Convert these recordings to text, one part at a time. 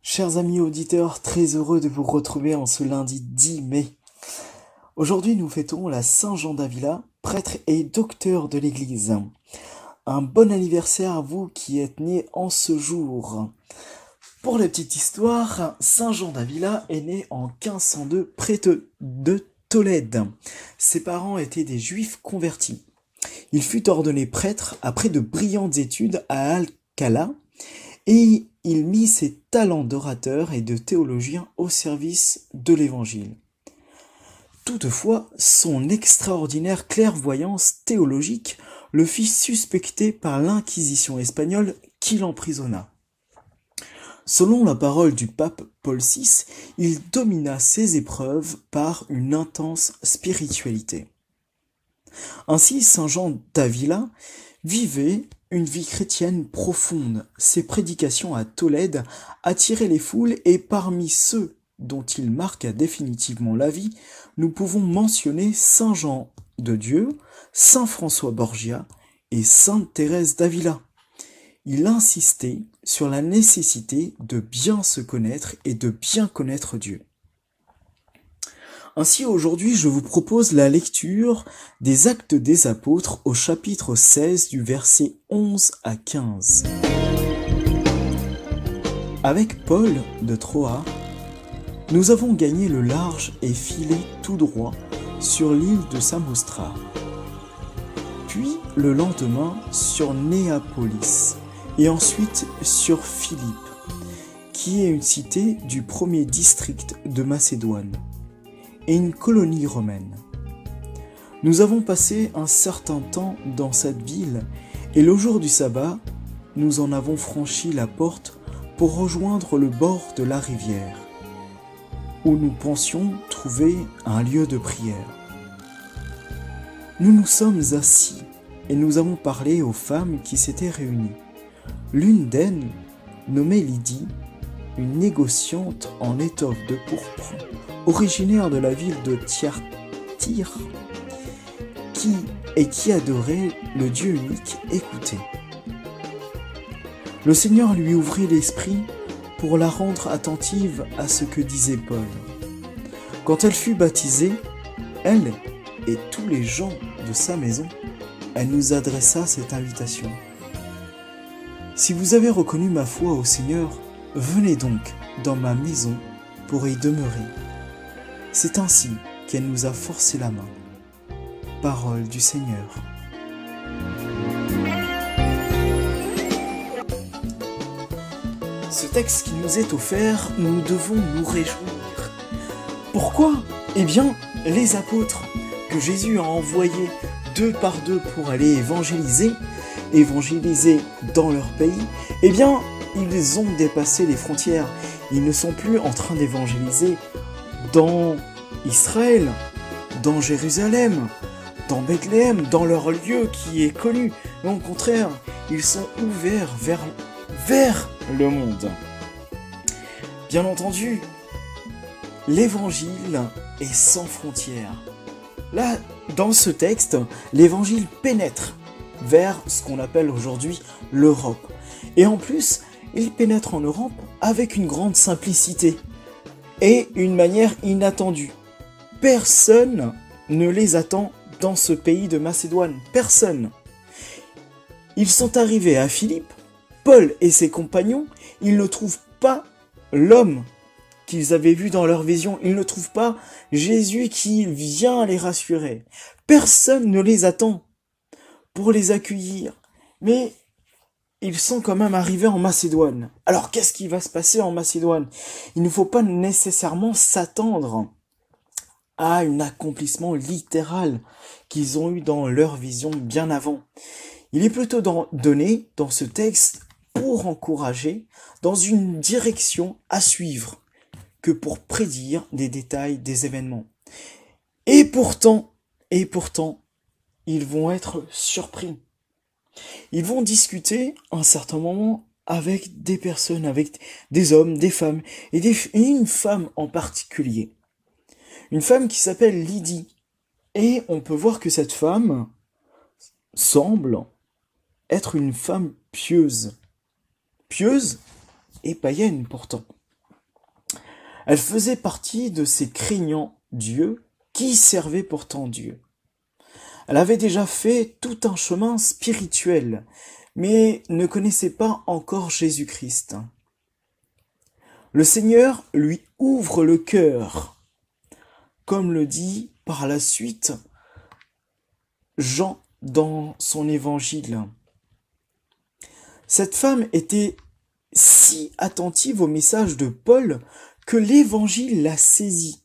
Chers amis auditeurs, très heureux de vous retrouver en ce lundi 10 mai. Aujourd'hui, nous fêtons la Saint Jean d'Avila, prêtre et docteur de l'Église. Un bon anniversaire à vous qui êtes nés en ce jour. Pour la petite histoire, Saint Jean d'Avila est né en 1502 près de Tolède. Ses parents étaient des juifs convertis. Il fut ordonné prêtre après de brillantes études à Alcala et il mit ses talents d'orateur et de théologien au service de l'Évangile. Toutefois, son extraordinaire clairvoyance théologique le fit suspecter par l'Inquisition espagnole qui l'emprisonna. Selon la parole du pape Paul VI, il domina ses épreuves par une intense spiritualité. Ainsi, Saint Jean d'Avila vivait une vie chrétienne profonde. Ses prédications à Tolède attiraient les foules et parmi ceux dont il marqua définitivement la vie, nous pouvons mentionner Saint Jean de Dieu, Saint François Borgia et Sainte Thérèse d'Avila. Il insistait sur la nécessité de bien se connaître et de bien connaître Dieu. Ainsi, aujourd'hui, je vous propose la lecture des Actes des Apôtres au chapitre 16 du verset 11 à 15. Avec Paul de Troas, nous avons gagné le large et filé tout droit sur l'île de Samostra. Puis, le lendemain, sur Néapolis, et ensuite sur Philippe, qui est une cité du premier district de Macédoine, et une colonie romaine. Nous avons passé un certain temps dans cette ville, et le jour du sabbat, nous en avons franchi la porte pour rejoindre le bord de la rivière, où nous pensions trouver un lieu de prière. Nous nous sommes assis, et nous avons parlé aux femmes qui s'étaient réunies. L'une d'elles, nommée Lydie, une négociante en étoffe de pourpre, originaire de la ville de Thyatire, qui adorait le Dieu unique, écoutait. Le Seigneur lui ouvrit l'esprit pour la rendre attentive à ce que disait Paul. Quand elle fut baptisée, elle et tous les gens de sa maison, elle nous adressa cette invitation. Si vous avez reconnu ma foi au Seigneur, venez donc dans ma maison pour y demeurer. C'est ainsi qu'elle nous a forcé la main. Parole du Seigneur. Ce texte qui nous est offert, nous devons nous réjouir. Pourquoi ? Eh bien, les apôtres que Jésus a envoyés deux par deux pour aller évangéliser dans leur pays, eh bien, ils ont dépassé les frontières. Ils ne sont plus en train d'évangéliser dans Israël, dans Jérusalem, dans Bethléem, dans leur lieu qui est connu. Mais au contraire, ils sont ouverts vers le monde. Bien entendu, l'évangile est sans frontières. Là, dans ce texte, l'évangile pénètre vers ce qu'on appelle aujourd'hui l'Europe. Et en plus, il pénètre en Europe avec une grande simplicité et une manière inattendue. Personne ne les attend dans ce pays de Macédoine. Personne. Ils sont arrivés à Philippe. Paul et ses compagnons, ils ne trouvent pas l'homme qu'ils avaient vu dans leur vision. Ils ne trouvent pas Jésus qui vient les rassurer. Personne ne les attend pour les accueillir. Mais ils sont quand même arrivés en Macédoine. Alors qu'est-ce qui va se passer en Macédoine ? Il ne faut pas nécessairement s'attendre à un accomplissement littéral qu'ils ont eu dans leur vision bien avant. Il est plutôt donné dans ce texte pour encourager dans une direction à suivre que pour prédire des détails des événements. Et pourtant, ils vont être surpris. Ils vont discuter à un certain moment avec des personnes, avec des hommes, des femmes, et une femme en particulier. Une femme qui s'appelle Lydie. Et on peut voir que cette femme semble être une femme pieuse. Pieuse et païenne pourtant. Elle faisait partie de ces craignants Dieu qui servaient pourtant Dieu. Elle avait déjà fait tout un chemin spirituel, mais ne connaissait pas encore Jésus-Christ. Le Seigneur lui ouvre le cœur, comme le dit par la suite Jean dans son évangile. Cette femme était si attentive au message de Paul que l'évangile l'a saisie.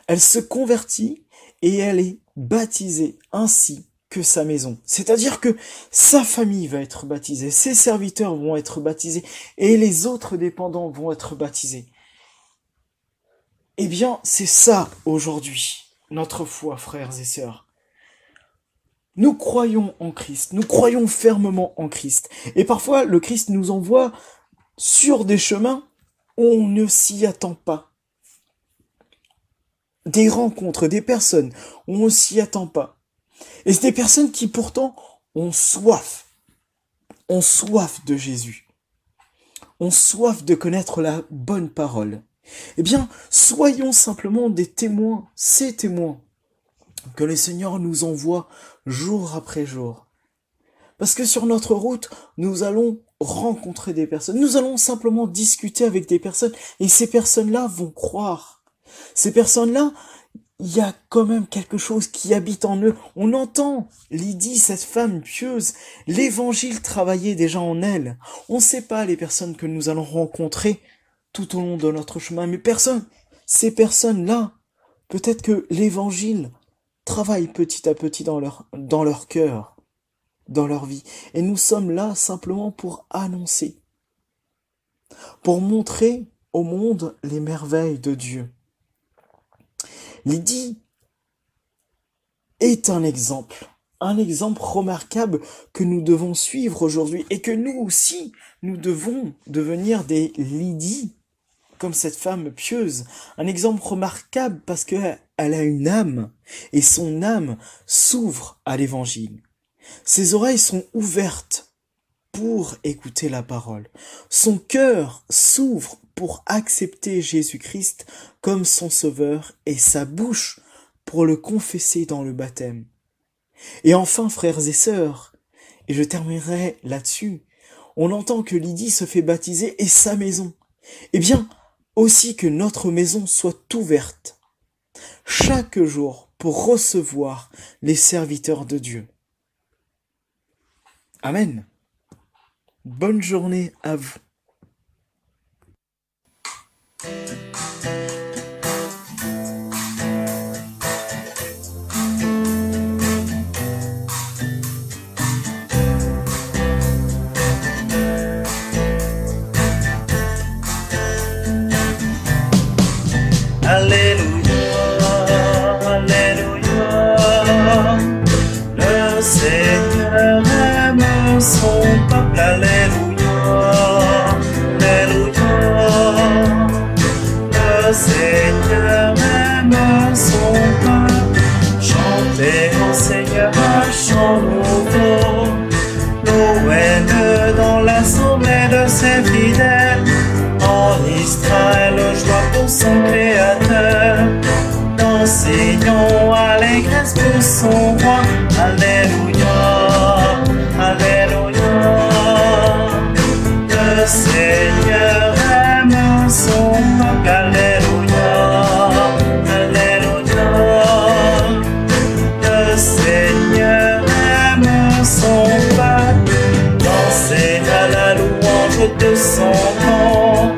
Elle se convertit et elle est baptisée ainsi que sa maison. C'est-à-dire que sa famille va être baptisée, ses serviteurs vont être baptisés et les autres dépendants vont être baptisés. Eh bien, c'est ça aujourd'hui, notre foi, frères et sœurs. Nous croyons en Christ, nous croyons fermement en Christ. Et parfois, le Christ nous envoie sur des chemins où on ne s'y attend pas. Des rencontres, des personnes où on ne s'y attend pas. Et c'est des personnes qui pourtant ont soif de Jésus, ont soif de connaître la bonne parole. Eh bien, soyons simplement des témoins, ces témoins que le Seigneur nous envoie jour après jour. Parce que sur notre route, nous allons rencontrer des personnes, nous allons simplement discuter avec des personnes, et ces personnes-là vont croire. Ces personnes-là, il y a quand même quelque chose qui habite en eux. On entend Lydie, cette femme pieuse, l'évangile travaillait déjà en elle. On ne sait pas les personnes que nous allons rencontrer tout au long de notre chemin, mais ces personnes-là, peut-être que l'évangile travaille petit à petit dans leur cœur, dans leur vie. Et nous sommes là simplement pour annoncer, pour montrer au monde les merveilles de Dieu. Lydie est un exemple remarquable que nous devons suivre aujourd'hui et que nous aussi, nous devons devenir des Lydies, comme cette femme pieuse. Un exemple remarquable parce qu'elle a une âme et son âme s'ouvre à l'évangile. Ses oreilles sont ouvertes pour écouter la parole. Son cœur s'ouvre pour accepter Jésus-Christ comme son sauveur et sa bouche pour le confesser dans le baptême. Et enfin, frères et sœurs, et je terminerai là-dessus, on entend que Lydie se fait baptiser et sa maison. Eh bien, aussi que notre maison soit ouverte chaque jour pour recevoir les serviteurs de Dieu. Amen. Bonne journée à vous. Le Seigneur aime son peuple, alléluia, alléluia. Le Seigneur aime son peuple, chantez au Seigneur un chant nouveau, louez-le dans l'assemblée de ses fidèles, en Israël, joie pour son Créateur. Enseignons allégresse pour son roi, alléluia, alléluia. Le Seigneur aime son peuple, alléluia, alléluia. Le Seigneur aime son peuple, dansez à la louange de son nom,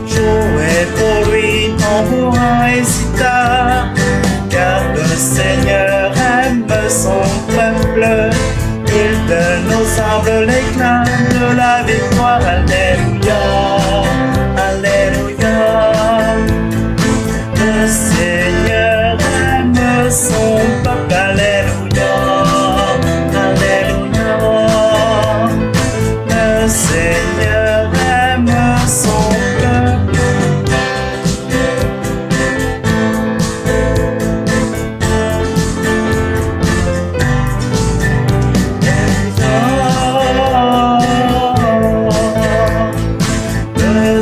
jouez pour lui tambourin et sitar. Car le Seigneur aime son peuple, il donne aux humbles l'éclat de la victoire, alléluia, alléluia. Le Seigneur aime son peuple, alléluia, alléluia. Le Seigneur aime son peuple. Le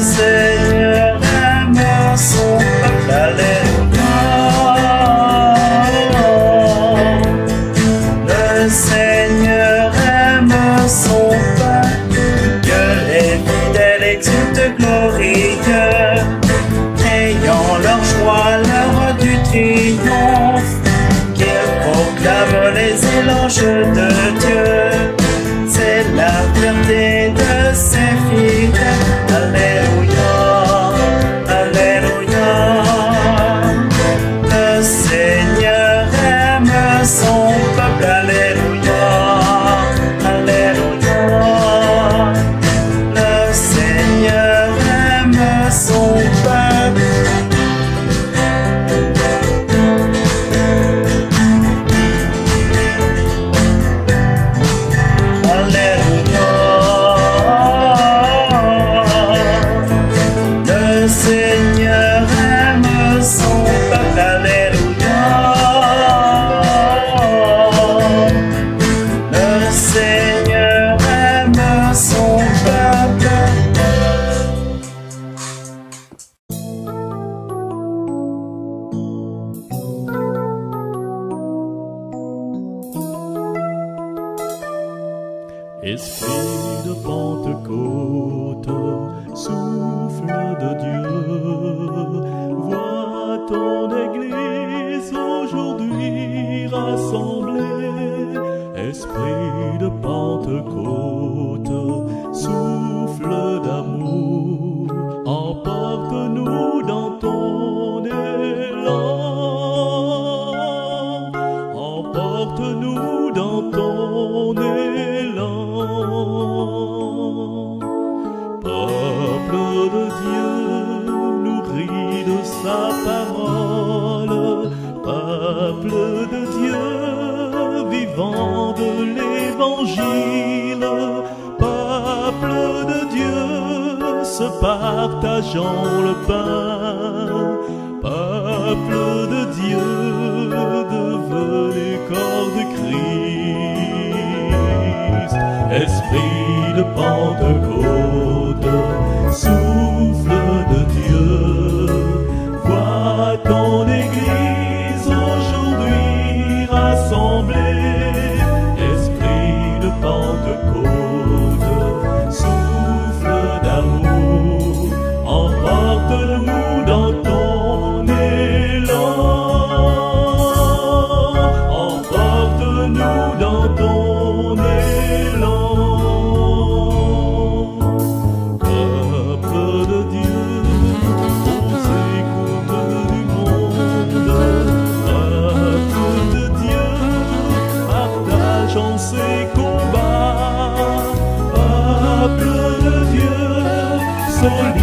Esprit de Pentecôte, souffle d'amour, emporte-nous dans ton élan. Emporte-nous dans ton élan. Peuple de Dieu, nourri de sa parole, peuple de Dieu, vivant de l'évangile, peuple de Dieu, se partageant le pain, peuple de Dieu, devenu corps de Christ. Esprit de Pentecôte, souffle de Dieu, vois ton Église aujourd'hui rassemblée. Esprit de Pentecôte, souffle d'amour, emporte-nous dans ton élan. Emporte-nous dans ton élan. Peuple de Dieu, aux écoutes du monde, peuple de Dieu, partageons ses combats. Peuple de Dieu, solide.